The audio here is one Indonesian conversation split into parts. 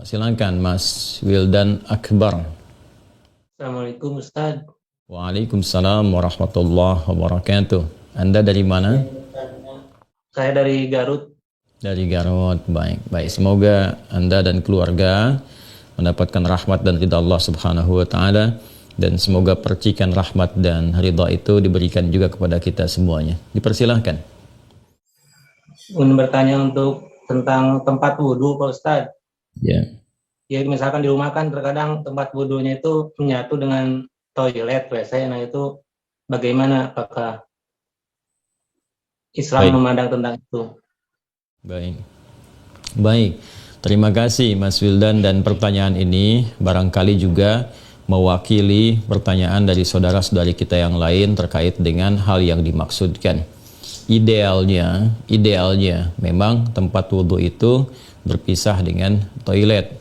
Silakan Mas Wildan Akbar. Assalamualaikum Ustaz. Waalaikumsalam warahmatullahi wabarakatuh. Anda dari mana? Saya dari Garut. Dari Garut. Baik. Semoga Anda dan keluarga mendapatkan rahmat dan ridha Allah Subhanahu wa taala, dan semoga percikan rahmat dan ridha itu diberikan juga kepada kita semuanya. Dipersilahkan. Ingin bertanya tentang tempat wudhu Pak Ustaz. Ya. Ya misalkan di rumah kan terkadang tempat wudhunya itu menyatu dengan toilet WC. Nah itu bagaimana, apakah Islam memandang tentang itu? Baik. Terima kasih Mas Wildan, dan pertanyaan ini barangkali juga mewakili pertanyaan dari saudara-saudari kita yang lain terkait dengan hal yang dimaksudkan. Idealnya memang tempat wudhu itu berpisah dengan toilet.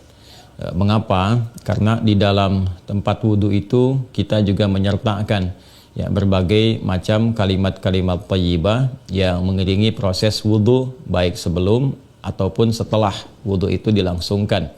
Mengapa? Karena di dalam tempat wudhu itu kita juga menyertakan berbagai macam kalimat-kalimat thayyibah yang mengiringi proses wudhu, baik sebelum ataupun setelah wudhu itu dilangsungkan.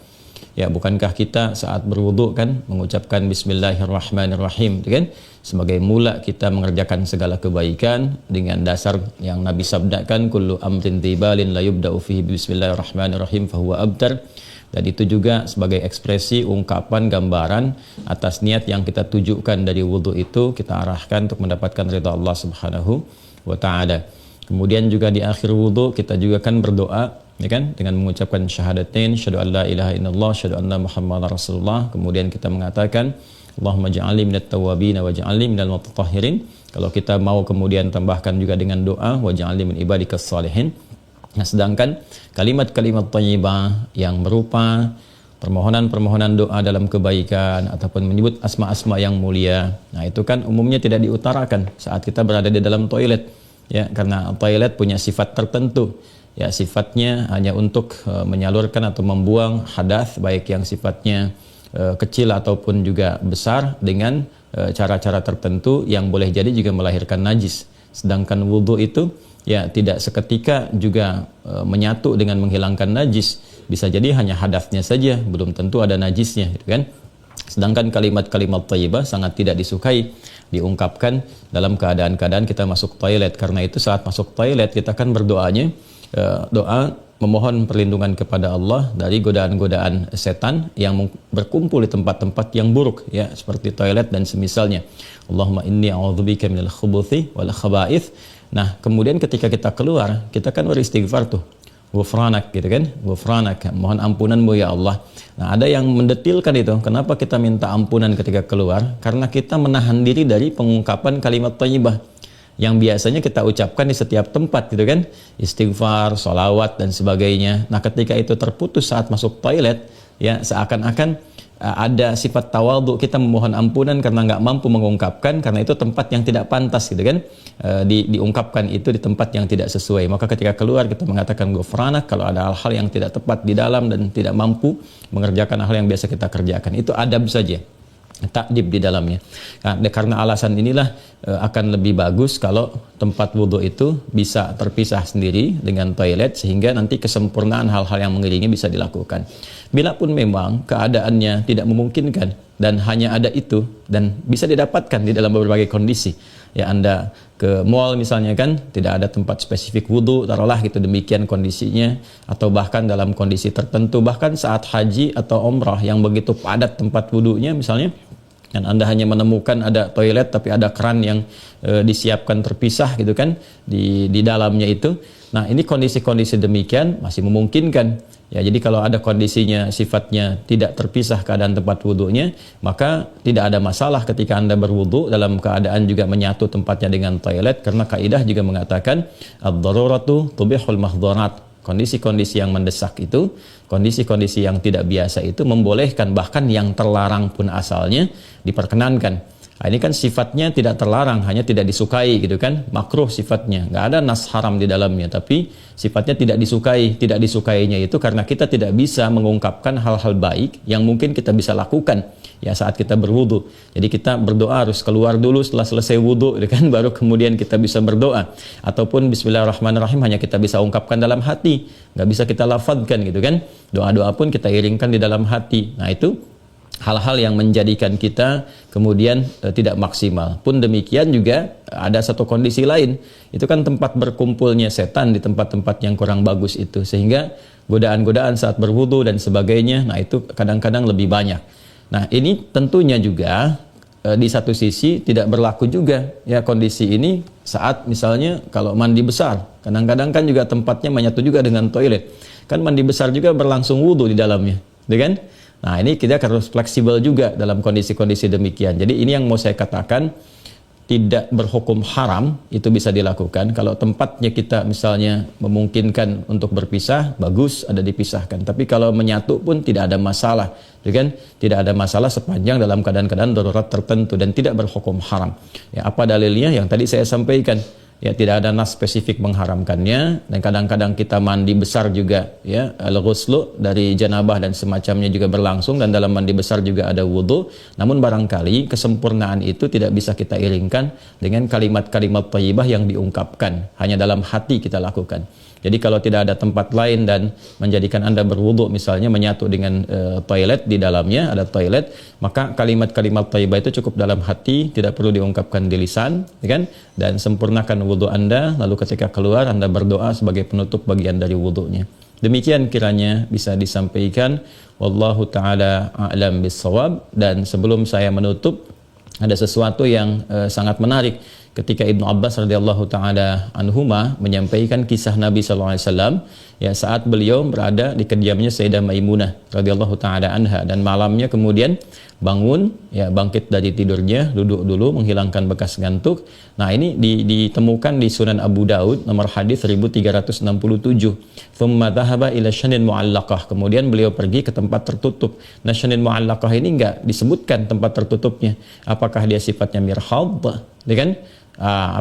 Bukankah kita saat berwudhu kan mengucapkan Bismillahirrahmanirrahim, kan? Sebagai mula kita mengerjakan segala kebaikan dengan dasar yang Nabi sabdakan, kullu amrin tibalin la yubda'u fihi bismillahirrahmanirrahim fahuwa abtar. Dan itu juga sebagai ekspresi ungkapan gambaran atas niat yang kita tujukan dari wudhu itu, kita arahkan untuk mendapatkan ridha Allah Subhanahu wa taala. Kemudian juga di akhir wudhu kita juga kan berdoa, kan, dengan mengucapkan syahadatain, syahadu an la ilaha illallah, syahadu anna muhammadar rasulullah. Kemudian kita mengatakan Allahumma ja'alni minat tawwabin wa ja'alni minal mutatahhirin. Kalau kita mau kemudian tambahkan juga dengan doa wa ja'alni min ibadikas salihin. Nah, sedangkan kalimat-kalimat thayyibah yang berupa permohonan-permohonan doa dalam kebaikan ataupun menyebut asma-asma yang mulia, nah itu kan umumnya tidak diutarakan saat kita berada di dalam toilet, karena toilet punya sifat tertentu. Sifatnya hanya untuk menyalurkan atau membuang hadas, baik yang sifatnya kecil ataupun juga besar, dengan cara-cara tertentu yang boleh jadi juga melahirkan najis. Sedangkan wudhu itu tidak seketika juga menyatu dengan menghilangkan najis. Bisa jadi hanya hadasnya saja, belum tentu ada najisnya, gitu kan. Sedangkan kalimat-kalimat thayyibah sangat tidak disukai diungkapkan dalam keadaan-keadaan kita masuk toilet. Karena itu saat masuk toilet kita kan berdoanya doa memohon perlindungan kepada Allah dari godaan-godaan setan yang berkumpul di tempat-tempat yang buruk, seperti toilet dan semisalnya. Allahumma inni a'udzubika minal khubuthi wal khaba'ith. Nah, kemudian ketika kita keluar, kita kan beristighfar tuh. Ghufranak, gitu kan? Ghufranak, mohon ampunanmu ya Allah. Nah, ada yang mendetilkan itu. Kenapa kita minta ampunan ketika keluar? Karena kita menahan diri dari pengungkapan kalimat thayyibah yang biasanya kita ucapkan di setiap tempat, gitu kan, istighfar, sholawat dan sebagainya. Nah, ketika itu terputus saat masuk toilet, seakan-akan ada sifat tawadhu, kita memohon ampunan karena nggak mampu mengungkapkan, karena itu tempat yang tidak pantas, gitu kan, diungkapkan itu di tempat yang tidak sesuai. Maka ketika keluar kita mengatakan ghufranak kalau ada hal-hal yang tidak tepat di dalam dan tidak mampu mengerjakan hal yang biasa kita kerjakan. Itu adab saja, takdib di dalamnya. Nah, karena alasan inilah akan lebih bagus kalau tempat wudhu itu bisa terpisah sendiri dengan toilet, sehingga nanti kesempurnaan hal-hal yang mengiringi bisa dilakukan. Bila pun memang keadaannya tidak memungkinkan dan hanya ada itu dan bisa didapatkan di dalam berbagai kondisi, Anda ke mall misalnya kan, tidak ada tempat spesifik wudhu, taruhlah gitu, demikian kondisinya, atau bahkan dalam kondisi tertentu, bahkan saat haji atau umrah yang begitu padat tempat wudhunya misalnya, dan Anda hanya menemukan ada toilet tapi ada keran yang disiapkan terpisah, gitu kan, di dalamnya itu. Nah, ini kondisi-kondisi demikian masih memungkinkan. Jadi kalau ada kondisinya sifatnya tidak terpisah keadaan tempat wudhunya, maka tidak ada masalah ketika Anda berwudhu dalam keadaan juga menyatu tempatnya dengan toilet, karena kaidah juga mengatakan ad-daruratu tubihul mahdharat. Kondisi-kondisi yang mendesak itu, kondisi-kondisi yang tidak biasa itu membolehkan, bahkan yang terlarang pun asalnya diperkenankan. Nah, ini kan sifatnya tidak terlarang, hanya tidak disukai gitu kan, makruh sifatnya, nggak ada nas haram di dalamnya, tapi sifatnya tidak disukai. Tidak disukainya itu karena kita tidak bisa mengungkapkan hal-hal baik yang mungkin kita bisa lakukan ya saat kita berwudu. Jadi kita berdoa harus keluar dulu setelah selesai wudu gitu kan, baru kemudian kita bisa berdoa. Ataupun bismillahirrahmanirrahim hanya kita bisa ungkapkan dalam hati, nggak bisa kita lafadzkan gitu kan. Doa-doa pun kita iringkan di dalam hati. Nah itu hal-hal yang menjadikan kita kemudian tidak maksimal. Pun demikian juga ada satu kondisi lain, itu kan tempat berkumpulnya setan di tempat-tempat yang kurang bagus itu, sehingga godaan-godaan saat berwudu dan sebagainya, nah itu kadang-kadang lebih banyak. Nah ini tentunya juga di satu sisi tidak berlaku juga ya kondisi ini saat misalnya kalau mandi besar, kadang-kadang kan juga tempatnya menyatu juga dengan toilet, kan mandi besar juga berlangsung wudu di dalamnya, gitu kan? Nah ini kita harus fleksibel juga dalam kondisi-kondisi demikian. Jadi ini yang mau saya katakan, tidak berhukum haram, itu bisa dilakukan. Kalau tempatnya kita misalnya memungkinkan untuk berpisah, bagus ada dipisahkan. Tapi kalau menyatu pun tidak ada masalah, kan? Tidak ada masalah sepanjang dalam keadaan-keadaan darurat tertentu dan tidak berhukum haram. Ya, apa dalilnya? Yang tadi saya sampaikan. Ya, tidak ada nas spesifik mengharamkannya, dan kadang-kadang kita mandi besar juga ya, al-ghuslu dari janabah dan semacamnya juga berlangsung, dan dalam mandi besar juga ada wudu. Namun barangkali kesempurnaan itu tidak bisa kita iringkan dengan kalimat-kalimat thayyibah yang diungkapkan, hanya dalam hati kita lakukan. Jadi kalau tidak ada tempat lain dan menjadikan Anda berwudu misalnya menyatu dengan toilet, di dalamnya ada toilet, maka kalimat-kalimat thayyibah itu cukup dalam hati, tidak perlu diungkapkan di lisan, ya kan? Dan sempurnakan wudu Anda, lalu ketika keluar Anda berdoa sebagai penutup bagian dari wudunya. Demikian kiranya bisa disampaikan. Wallahu taala a'lam bissawab. Dan sebelum saya menutup, ada sesuatu yang sangat menarik. Ketika Ibnu Abbas radhiyallahu taala anhuma menyampaikan kisah Nabi sallallahu alaihi wasallam ya saat beliau berada di kediamannya Sayyidah Maimunah radhiyallahu taala anha, dan malamnya kemudian bangun ya, bangkit dari tidurnya, duduk dulu menghilangkan bekas ngantuk. Nah ini ditemukan di Sunan Abu Daud nomor hadis 1367. Thumma dhahaba ila syanin mu'allaqah, kemudian beliau pergi ke tempat tertutup. Nah syanin mu'allaqah ini enggak disebutkan tempat tertutupnya, apakah dia sifatnya mirhad, ya kan?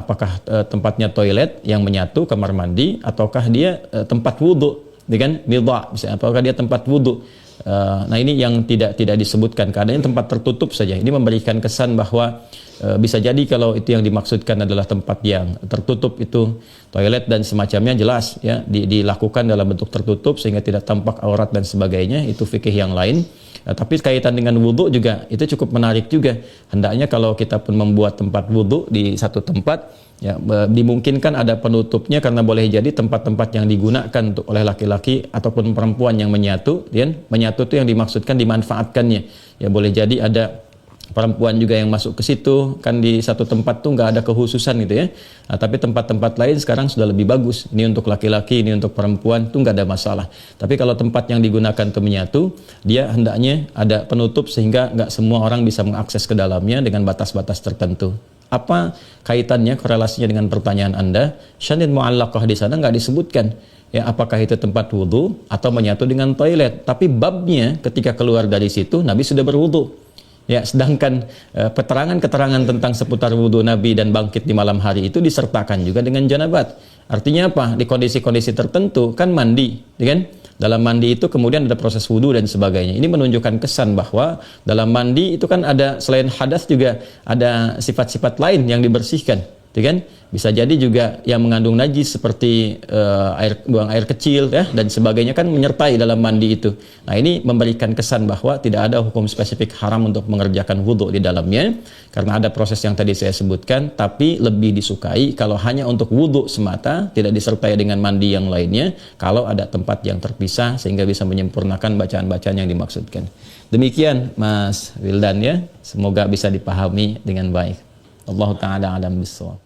Apakah tempatnya toilet yang menyatu, kamar mandi, ataukah dia tempat wudhu, dengan midha, apakah dia tempat wudhu. Nah ini yang tidak disebutkan, keadaannya tempat tertutup saja. Ini memberikan kesan bahwa bisa jadi kalau itu yang dimaksudkan adalah tempat yang tertutup, itu toilet dan semacamnya, jelas ya dilakukan dalam bentuk tertutup sehingga tidak tampak aurat dan sebagainya, itu fikih yang lain. Tapi kaitan dengan wudhu juga itu cukup menarik juga. Hendaknya kalau kita pun membuat tempat wudhu di satu tempat ya, dimungkinkan ada penutupnya, karena boleh jadi tempat-tempat yang digunakan oleh laki-laki ataupun perempuan yang menyatu, menyatu itu yang dimaksudkan dimanfaatkannya ya, boleh jadi ada perempuan juga yang masuk ke situ, kan di satu tempat tuh nggak ada kekhususan gitu ya. Nah, tapi tempat-tempat lain sekarang sudah lebih bagus. Ini untuk laki-laki, ini untuk perempuan, tuh nggak ada masalah. Tapi kalau tempat yang digunakan untuk menyatu, dia hendaknya ada penutup sehingga nggak semua orang bisa mengakses ke dalamnya dengan batas-batas tertentu. Apa kaitannya, korelasinya dengan pertanyaan Anda? Syanin mu'allaqah di sana nggak disebutkan. Ya, apakah itu tempat wudhu atau menyatu dengan toilet? Tapi babnya ketika keluar dari situ, Nabi sudah berwudhu. Ya, sedangkan keterangan-keterangan tentang seputar wudhu Nabi dan bangkit di malam hari itu disertakan juga dengan janabat. Artinya apa? Di kondisi-kondisi tertentu kan mandi, ya kan? Dalam mandi itu kemudian ada proses wudhu dan sebagainya. Ini menunjukkan kesan bahwa dalam mandi itu kan ada, selain hadas juga ada sifat-sifat lain yang dibersihkan, ya kan? Bisa jadi juga yang mengandung najis seperti buang air kecil ya dan sebagainya kan menyertai dalam mandi itu. Nah ini memberikan kesan bahwa tidak ada hukum spesifik haram untuk mengerjakan wudhu di dalamnya, karena ada proses yang tadi saya sebutkan. Tapi lebih disukai kalau hanya untuk wudhu semata, tidak disertai dengan mandi yang lainnya, kalau ada tempat yang terpisah sehingga bisa menyempurnakan bacaan-bacaan yang dimaksudkan. Demikian Mas Wildan ya, semoga bisa dipahami dengan baik. Allahu ta'ala alam bissawab.